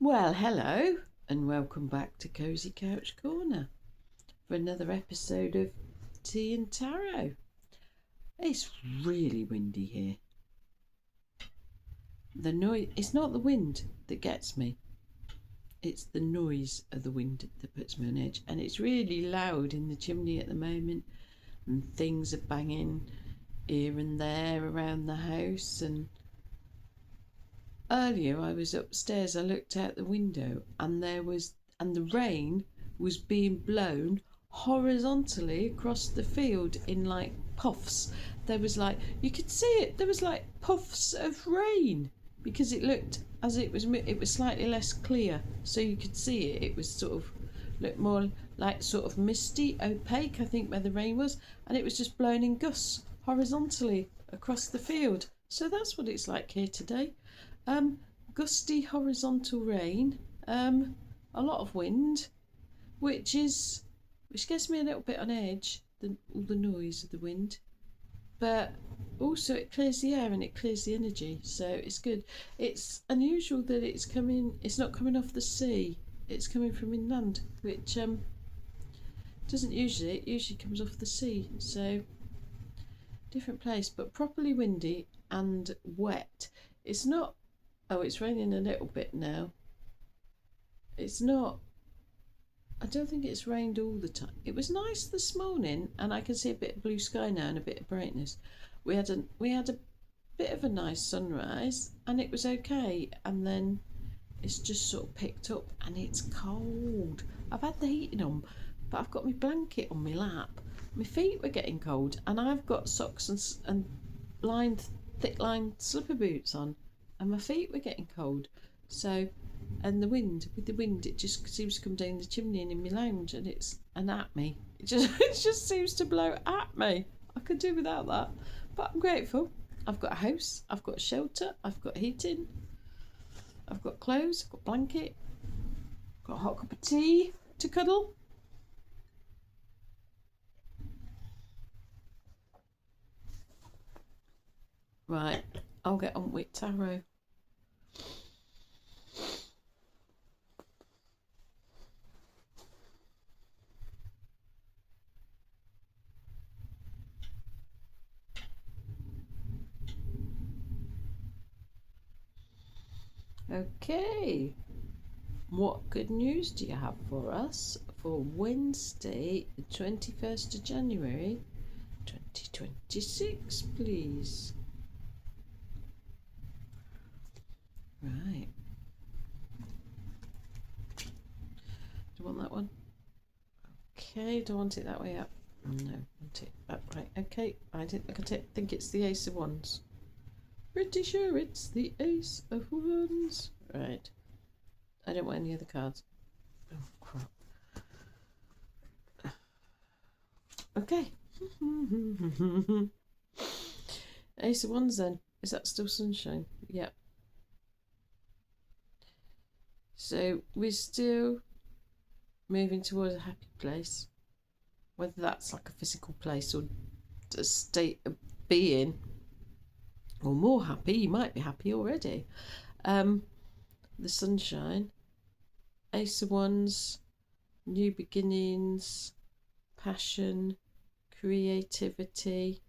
Well, hello, and welcome back to Cozy Couch Corner for another episode of Tea and Tarot. It's really windy here. The noise, it's not the wind that gets me, it's the noise of the wind that puts me on edge, and it's really loud in the chimney at the moment, and things are banging here and there around the house. And earlier I was upstairs, I looked out the window, and the rain was being blown horizontally across the field in like puffs. There was like, you could see it, there was like puffs of rain, because it looked as it was slightly less clear, so you could see it. It was sort of looked more like sort of misty, opaque, I think, where the rain was, and it was just blowing in gusts horizontally across the field. So that's what it's like here today. Gusty horizontal rain, a lot of wind, which gets me a little bit on edge, all the noise of the wind, but also it clears the air and it clears the energy, so it's good. It's unusual that it's not coming off the sea, it's coming from inland, which doesn't usually, it usually comes off the sea, so different place, but properly windy and wet. It's not, oh, it's raining a little bit now. It's not, I don't think it's rained all the time. It was nice this morning, and I can see a bit of blue sky now and a bit of brightness. We had a bit of a nice sunrise, and it was okay. And then it's just sort of picked up, and it's cold. I've had the heating on, but I've got my blanket on my lap. My feet were getting cold, and I've got socks and thick lined slipper boots on, and my feet were getting cold. So, and with the wind, it just seems to come down the chimney and in my lounge, and at me. It just seems to blow at me. I could do without that, but I'm grateful. I've got a house, I've got shelter, I've got heating, I've got clothes, I've got a blanket, I've got a hot cup of tea to cuddle. Right, I'll get on with tarot. Okay, what good news do you have for us for Wednesday, the 21st of January, 2026, please? Right. Do you want that one? Okay, do I want it that way up? No, I want it up. Right, okay, I didn't look at it. I think it's the Ace of Wands. Pretty sure it's the Ace of Wands. Right. I don't want any other cards. Oh, crap. Okay. Ace of Wands then. Is that still sunshine? Yeah. So we're still moving towards a happy place. Whether that's like a physical place or a state of being, or more happy, you might be happy already. The sunshine, Ace of Wands, new beginnings, passion, creativity,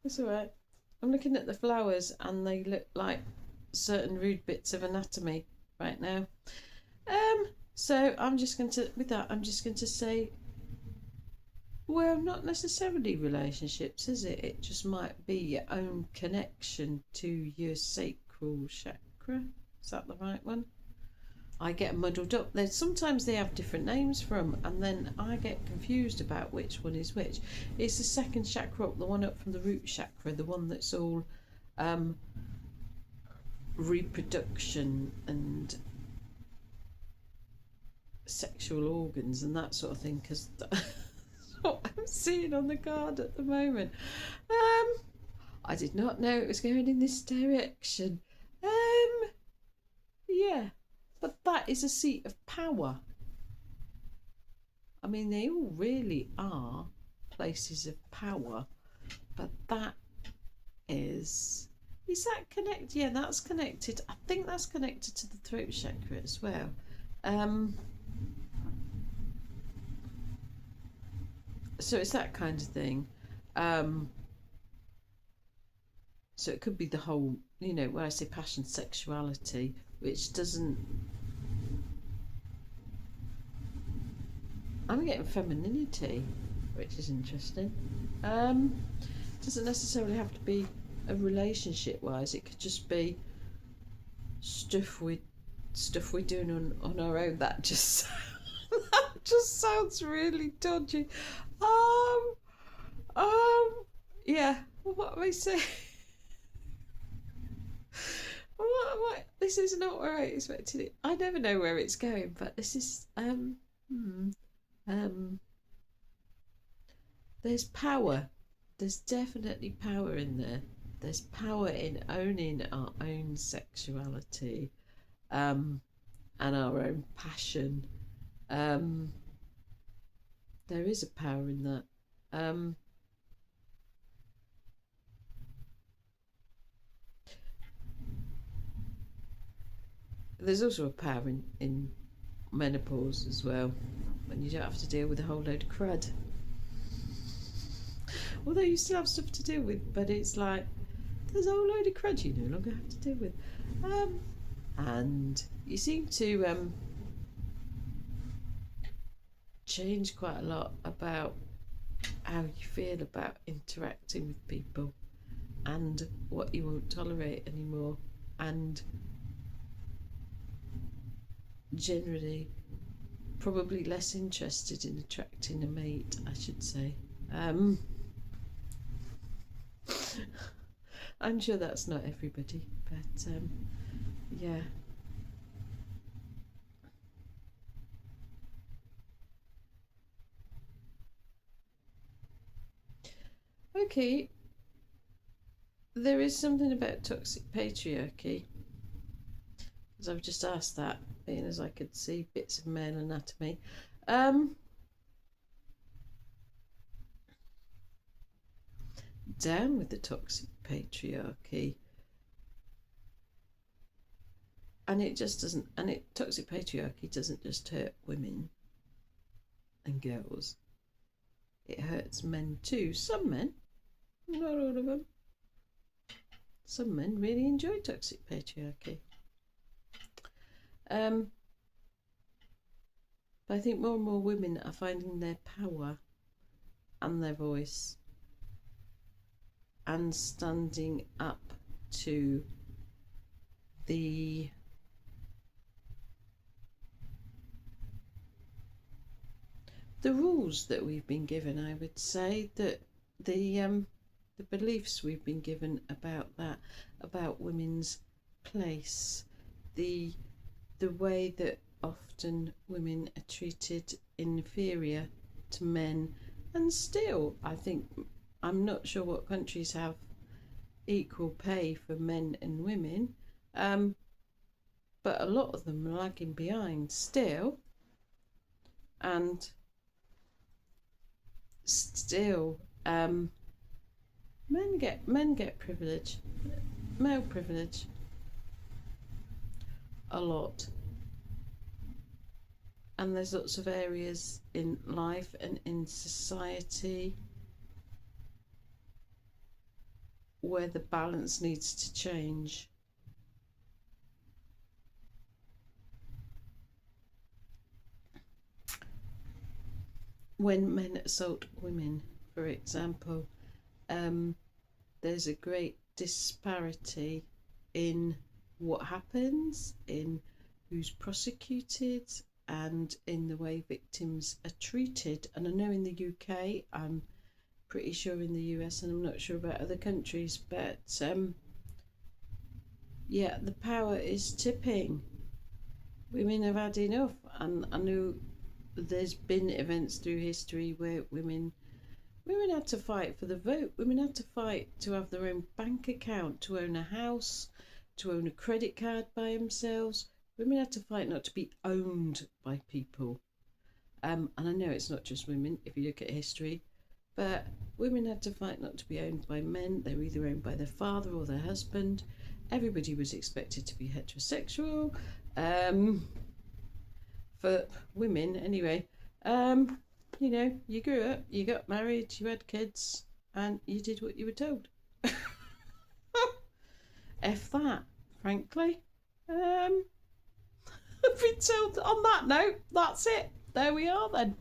it's alright. I'm looking at the flowers and they look like certain rude bits of anatomy right now. So I'm just going to say, well, not necessarily relationships, is it? It just might be your own connection to your sacral chakra. Is that the right one? I get muddled up. Sometimes they have different names for them, and then I get confused about which one is which. It's the second chakra up, the one up from the root chakra, the one that's all reproduction and sexual organs and that sort of thing, because that's what I'm seeing on the card at the moment. I did not know it was going in this direction. Yeah, but that is a seat of power. I mean, they all really are places of power, but that is that connected? Yeah, that's connected. I think that's connected to the throat chakra as well. So it's that kind of thing. So it could be the whole, when I say passion, sexuality, which doesn't. I'm getting femininity, which is interesting. Doesn't necessarily have to be a relationship wise. It could just be stuff we're doing on our own. That just that just sounds really dodgy. Um, yeah. What am I saying? This is not where I expected it. I never know where it's going, but this is um. There's power. There's definitely power in there. There's power in owning our own sexuality, and our own passion. There is a power in that. There's also a power in menopause as well, when you don't have to deal with a whole load of crud. Although you still have stuff to deal with, but it's like there's a whole load of crud you no longer have to deal with. And you seem to change quite a lot about how you feel about interacting with people and what you won't tolerate anymore, and generally probably less interested in attracting a mate, I should say. I'm sure that's not everybody, but yeah. Okay, there is something about toxic patriarchy, because I've just asked that, being as I could see bits of male anatomy. Down with the toxic patriarchy. And it just doesn't, toxic patriarchy doesn't just hurt women and girls, it hurts men too. Some men, not all of them. Some men really enjoy toxic patriarchy. But I think more and more women are finding their power and their voice and standing up to the rules that we've been given. I would say that the beliefs we've been given about that, about women's place, the way that often women are treated inferior to men, and still I think, I'm not sure what countries have equal pay for men and women, but a lot of them are lagging behind still, and still men get privilege, male privilege, a lot. And there's lots of areas in life and in society where the balance needs to change. When men assault women, for example, there's a great disparity in what happens, in who's prosecuted, and in the way victims are treated. And I know in the UK, I'm pretty sure in the US, and I'm not sure about other countries, but yeah, the power is tipping. Women have had enough, and I know there's been events through history where women had to fight for the vote. Women had to fight to have their own bank account, to own a house, to own a credit card by themselves. Women had to fight not to be owned by people. And I know it's not just women if you look at history, but women had to fight not to be owned by men. They were either owned by their father or their husband. Everybody was expected to be heterosexual. For women, anyway. You know, you grew up, you got married, you had kids, and you did what you were told. F that, frankly. I've been told on that note, that's it. There we are then.